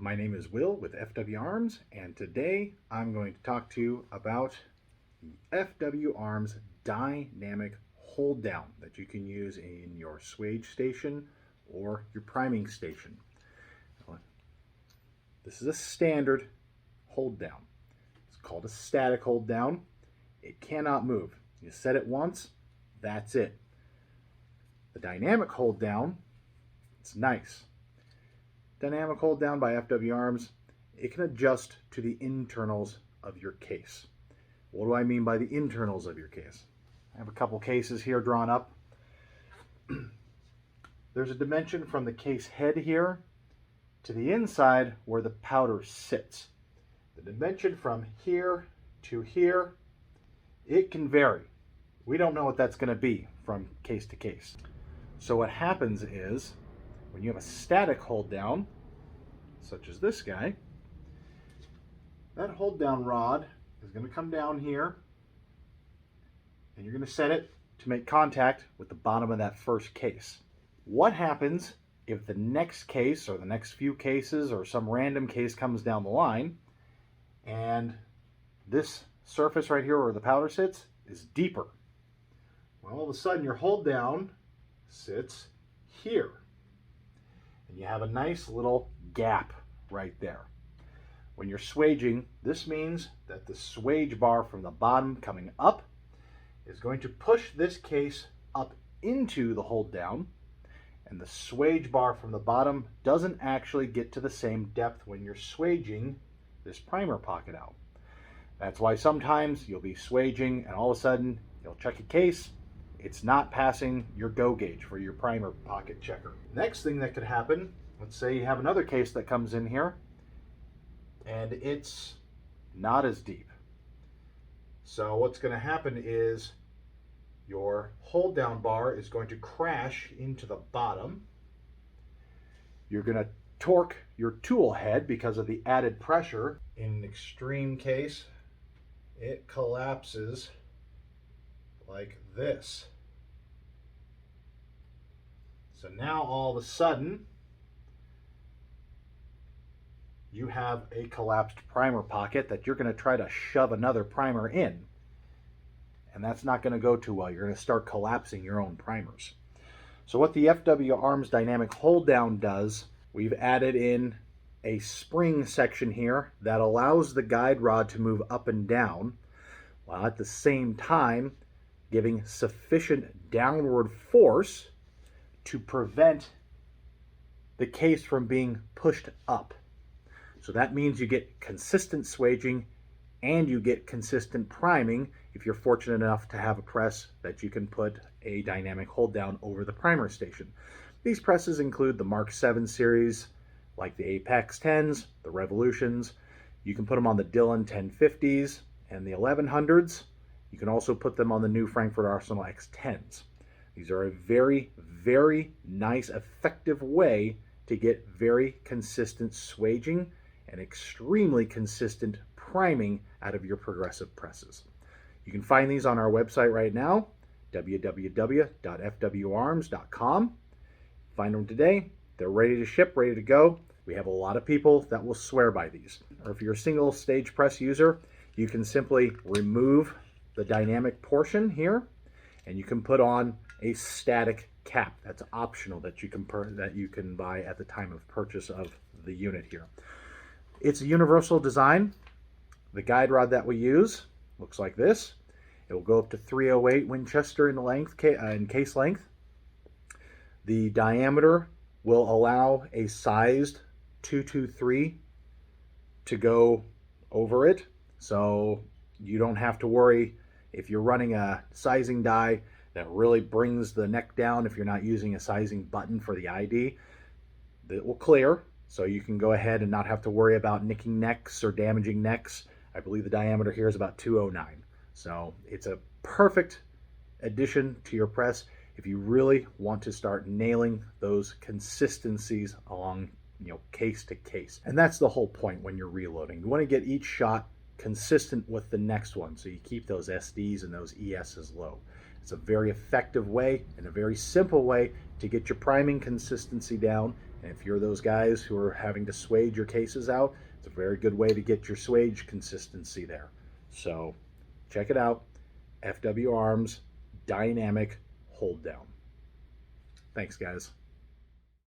My name is Will with FW Arms, and today I'm going to talk to you about the FW Arms dynamic hold down that you can use in your swage station or your priming station. This is a standard hold down. It's called a static hold down. It cannot move. You set it once, that's it. The dynamic hold down, it's nice. Dynamic hold down by FW Arms, it can adjust to the internals of your case. What do I mean by the internals of your case? I have a couple cases here drawn up. There's a dimension from the case head here to the inside where the powder sits. The dimension from here to here, it can vary. We don't know what that's going to be from case to case. So what happens is, when you have a static hold down, such as this guy, that hold down rod is going to come down here, and you're going to set it to make contact with the bottom of that first case. What happens if the next case or the next few cases or some random case comes down the line and this surface right here where the powder sits is deeper? Well, all of a sudden your hold down sits here, and you have a nice little gap right there. When you're swaging, this means that the swage bar from the bottom coming up is going to push this case up into the hold down, and the swage bar from the bottom doesn't actually get to the same depth when you're swaging this primer pocket out. That's why sometimes you'll be swaging and all of a sudden you'll check a case, it's not passing your go gauge for your primer pocket checker. Next thing that could happen, let's say you have another case that comes in here and it's not as deep. So what's going to happen is your hold down bar is going to crash into the bottom. You're going to torque your tool head because of the added pressure. In an extreme case, it collapses like this. So now all of a sudden, you have a collapsed primer pocket that you're going to try to shove another primer in. And that's not going to go too well. You're going to start collapsing your own primers. So what the FW Arms dynamic hold down does, we've added in a spring section here that allows the guide rod to move up and down, while at the same time giving sufficient downward force to prevent the case from being pushed up. So that means you get consistent swaging and you get consistent priming if you're fortunate enough to have a press that you can put a dynamic hold down over the primer station. These presses include the Mark 7 series, like the Apex 10s, the Revolutions. You can put them on the Dillon 1050s and the 1100s. You can also put them on the new Frankford Arsenal X10s. These are a very, very nice, effective way to get very consistent swaging and extremely consistent priming out of your progressive presses. You can find these on our website right now, www.fwarms.com. Find them today. They're ready to ship, ready to go. We have a lot of people that will swear by these. Or if you're a single stage press user, you can simply remove the dynamic portion here, and you can put on a static cap. That's optional that you can buy at the time of purchase of the unit here. It's a universal design. The guide rod that we use looks like this. It will go up to 308 Winchester in length, in case length. The diameter will allow a sized 223 to go over it, so you don't have to worry if you're running a sizing die that really brings the neck down. If you're not using a sizing button for the ID, that will clear, so you can go ahead and not have to worry about nicking necks or damaging necks. I believe the diameter here is about 209. So it's a perfect addition to your press if you really want to start nailing those consistencies along, case to case. And that's the whole point when you're reloading. You want to get each shot consistent with the next one, so you keep those SDs and those ESs low. It's a very effective way and a very simple way to get your priming consistency down And if you're those guys who are having to swage your cases out, it's a very good way to get your swage consistency there. So check it out. FW Arms Dynamic Hold Down. Thanks, guys.